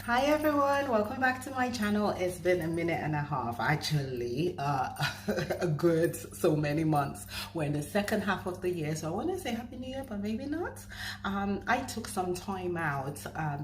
Hi everyone, welcome back to my channel. It's been a minute and a half, actually, a good so many months. We're in the second half of the year, so I want to say Happy New Year, but maybe not. I took some time out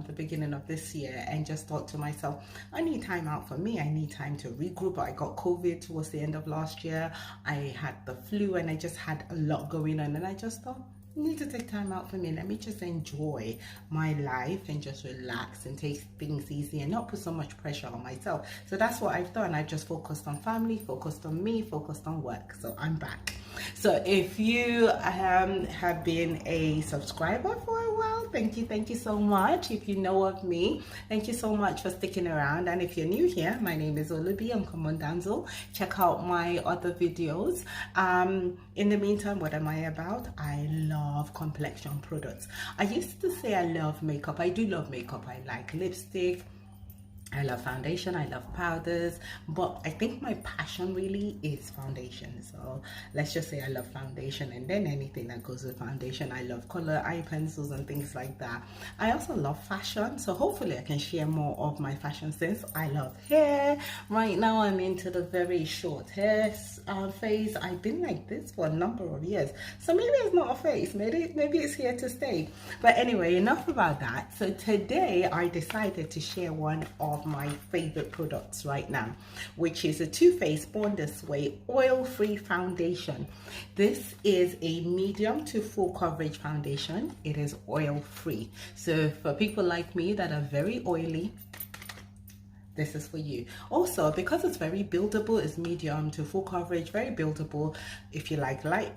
the beginning of this year and just thought to myself, I need time out for me. I need time to regroup. I got COVID towards the end of last year. I had the flu and I just had a lot going on, and I just thought, need to take time out for me. Let me just enjoy my life and just relax and take things easy and not put so much pressure on myself. So that's what I've done. I've just focused on family, focused on me, focused on work. So I'm back. So if you have been a subscriber for a while, thank you so much. If you know of me, thank you so much for sticking around. And if you're new here, my name is Olubi. I'm Common. Check out my other videos. In the meantime, what am I about? I love complexion products. I used to say I love makeup. I do love makeup. I like lipstick, I love foundation, I love powders, but I think my passion really is foundation. So let's just say I love foundation, and then anything that goes with foundation. I love color, eye pencils and things like that. I also love fashion, so hopefully I can share more of my fashion sense. I love hair. Right now I'm into the very short hair phase. I've been like this for a number of years, so maybe it's not a phase, maybe it's here to stay. But anyway, enough about that. So today I decided to share one of my favorite products right now, which is a Too Faced Born This Way oil-free foundation. This is a medium to full coverage foundation. It is oil-free, so for people like me that are very oily, this is for you. Also, because it's very buildable, it's medium to full coverage, very buildable. If you like light,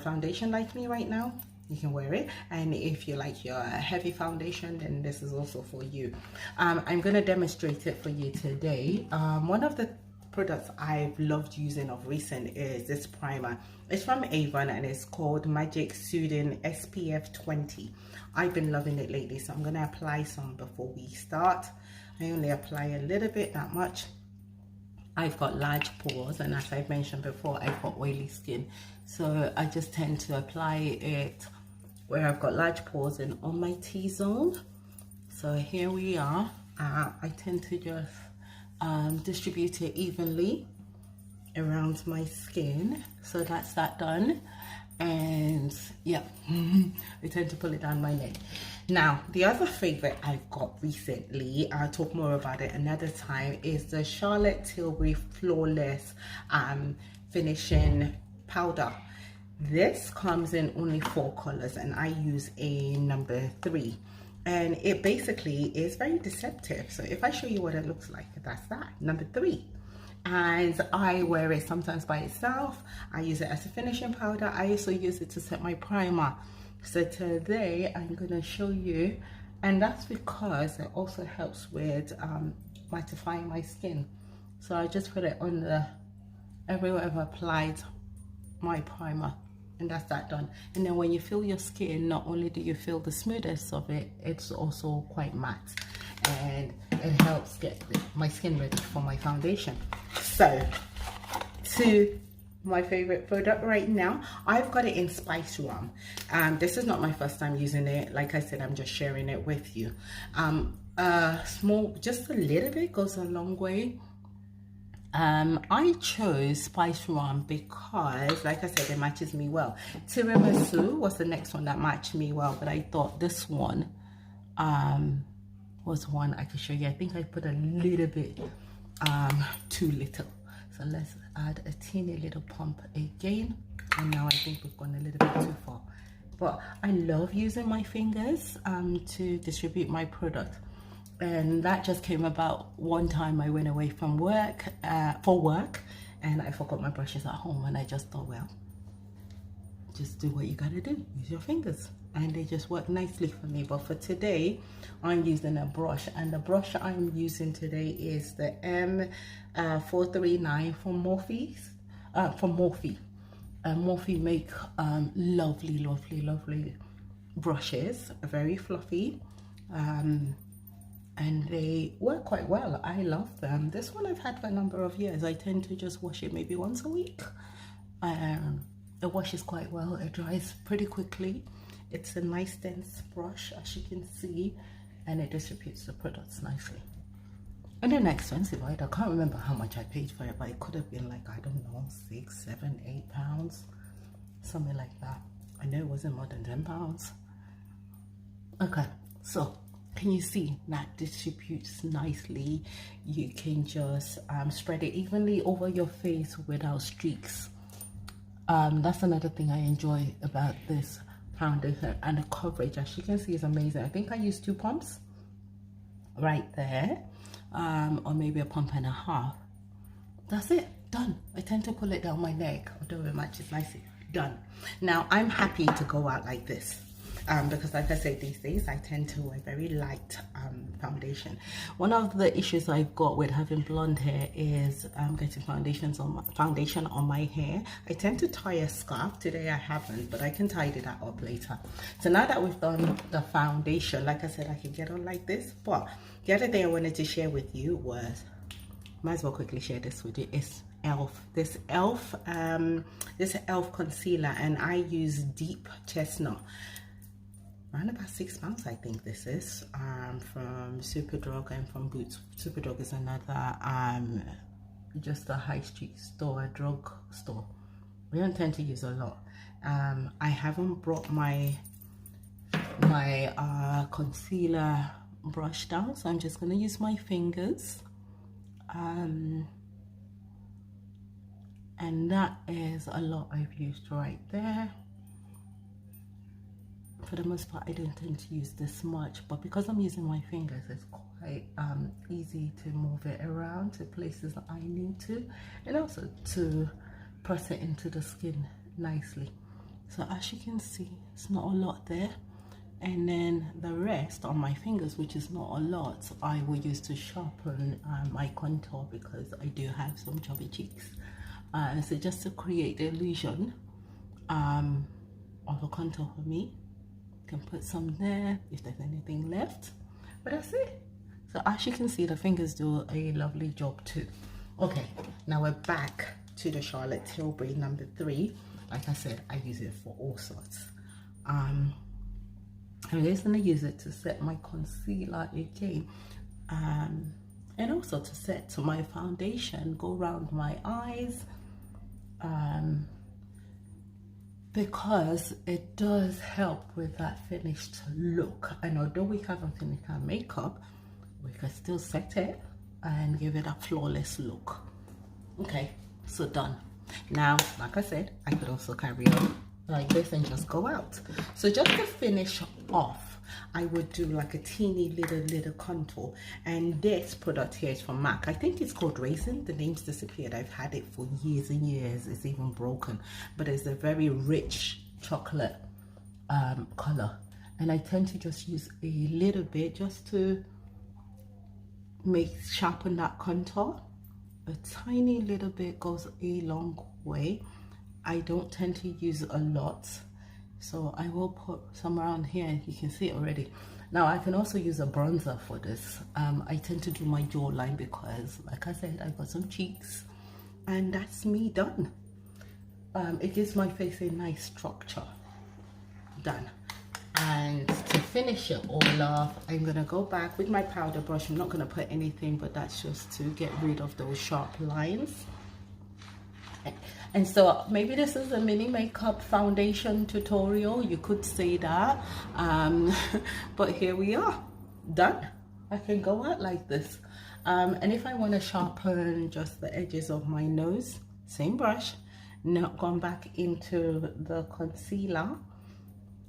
foundation like me right now, you can wear it. And if you like your heavy foundation, then this is also for you. I'm going to demonstrate it for you today. One of the products I've loved using of recent is this primer. It's from Avon and it's called Magic Soothing SPF 20. I've been loving it lately, so I'm going to apply some before we start. I only apply a little bit, not much. I've got large pores, and as I've mentioned before, I've got oily skin, so I just tend to apply it where I've got large pores and on my T-zone. So here we are. I tend to just distribute it evenly around my skin. So that's that done. And yeah, I tend to pull it down my neck. Now, the other favorite I've got recently, I'll talk more about it another time, is the Charlotte Tilbury Flawless Finishing Powder. This comes in only 4 colors and I use a number 3, and it basically is very deceptive. So if I show you what it looks like, that's that, number 3. And I wear it sometimes by itself. I use it as a finishing powder. I also use it to set my primer. So today I'm going to show you, and that's because it also helps with mattifying my skin. So I just put it on everywhere I've applied my primer, and that's that done. And then when you feel your skin, not only do you feel the smoothness of it, it's also quite matte, and it helps get my skin ready for my foundation. So to my favorite product right now, I've got it in Spice Rum. This is not my first time using it. Like I said, I'm just sharing it with you. Just a little bit goes a long way. I chose Spice Rum because, like I said, it matches me well. Tiramisu was the next one that matched me well, but I thought this one was one I could show you. I think I put a little bit too little. So let's add a teeny little pump again. And now I think we've gone a little bit too far. But I love using my fingers to distribute my product. And that just came about one time I went away from work, for work, and I forgot my brushes at home, and I just thought, well, just do what you gotta do, use your fingers, and they just work nicely for me. But for today, I'm using a brush, and the brush I'm using today is the M439 from Morphe. Morphe make lovely brushes, very fluffy, and they work quite well. I love them. This one I've had for a number of years. I tend to just wash it maybe once a week. It washes quite well. It dries pretty quickly. It's a nice dense brush, as you can see. and it distributes the products nicely. And they're not expensive either. I can't remember how much I paid for it, but it could have been like, I don't know, 6, 7, 8 pounds, something like that. I know it wasn't more than 10 pounds. Okay, so can you see that distributes nicely? You can just spread it evenly over your face without streaks. That's another thing I enjoy about this foundation, and the coverage, as you can see, is amazing. I think I used 2 pumps right there, or maybe a pump and a half. That's it, done. I tend to pull it down my neck, although it matches nicely. Done. Now I'm happy to go out like this. Because like I said, these days I tend to wear very light foundation. One of the issues I've got with having blonde hair is getting foundation on my hair. I tend to tie a scarf. Today I haven't, but I can tidy that up later. So now that we've done the foundation, like I said, I can get on like this. But the other thing I wanted to share with you was, might as well quickly share this with you, is this elf concealer, and I use Deep Chestnut. Around about £6 I think this is, from Superdrug and from Boots. Superdrug is another just a high street store, a drug store. We don't tend to use a lot. I haven't brought my concealer brush down, so I'm just going to use my fingers, and that is a lot I've used right there. For the most part, I don't tend to use this much, but because I'm using my fingers, it's quite easy to move it around to places that I need to, and also to press it into the skin nicely. So as you can see, it's not a lot there, and then the rest on my fingers, which is not a lot, I will use to sharpen my contour, because I do have some chubby cheeks. So just to create the illusion of a contour for me, can put some there if there's anything left, but that's it. So as you can see, the fingers do a lovely job too. Okay, now we're back to the Charlotte Tilbury number 3. Like I said, I use it for all sorts. I'm just gonna use it to set my concealer again, and also to set my foundation, go around my eyes, because it does help with that finished look. And although we haven't finished our makeup, we can still set it and give it a flawless look. Okay, so done. Now, like I said, I could also carry on like this and just go out. So just to finish off, I would do like a teeny little contour, and this product here is from MAC. I think it's called Raisin. The name's disappeared. I've had it for years and years. It's even broken, but it's a very rich chocolate color, and I tend to just use a little bit just to sharpen that contour. A tiny little bit goes a long way. I don't tend to use a lot, so I will put some around here, and you can see it already. Now I can also use a bronzer for this. I tend to do my jawline because, like I said, I've got some cheeks, and that's me done. It gives my face a nice structure. Done. And to finish it all off, I'm gonna go back with my powder brush. I'm not gonna put anything, but that's just to get rid of those sharp lines. And so maybe this is a mini makeup foundation tutorial, you could say that, but here we are, done. I can go out like this, and if I want to sharpen just the edges of my nose, same brush, not gone back into the concealer.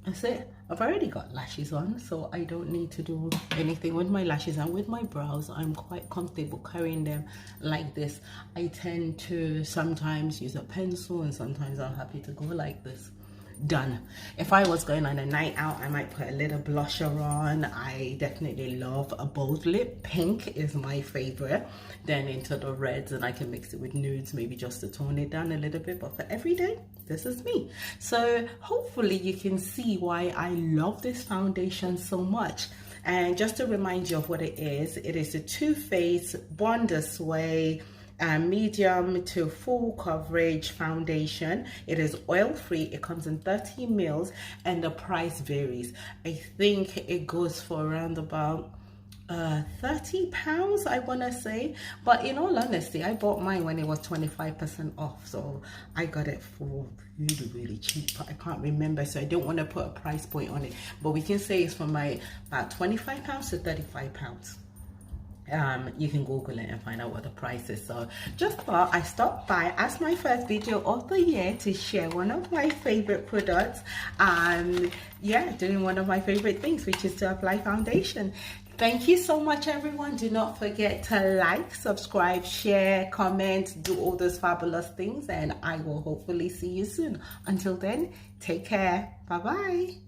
That's it. I've already got lashes on, so I don't need to do anything with my lashes, and with my brows I'm quite comfortable carrying them like this. I tend to sometimes use a pencil, and sometimes I'm happy to go like this. Done. If I was going on a night out, I might put a little blusher on. I definitely love a bold lip. Pink is my favorite. Then into the reds, and I can mix it with nudes, maybe just to tone it down a little bit. But for every day, this is me. So hopefully you can see why I love this foundation so much. And just to remind you of what it is the Too Faced Wonder Sway medium to full coverage foundation. It is oil free. It comes in 30 mils and the price varies. I think it goes for around about £30, I want to say, but in all honesty, I bought mine when it was 25% off, so I got it for really cheap. I can't remember, so I don't want to put a price point on it, but we can say it's from about £25 to £35. You can Google it and find out what the price is. So just thought I stopped by as my first video of the year to share one of my favorite products, and yeah, doing one of my favorite things, which is to apply foundation. Thank you so much, everyone. Do not forget to like, subscribe, share, comment, do all those fabulous things, and I will hopefully see you soon. Until then, take care. Bye bye.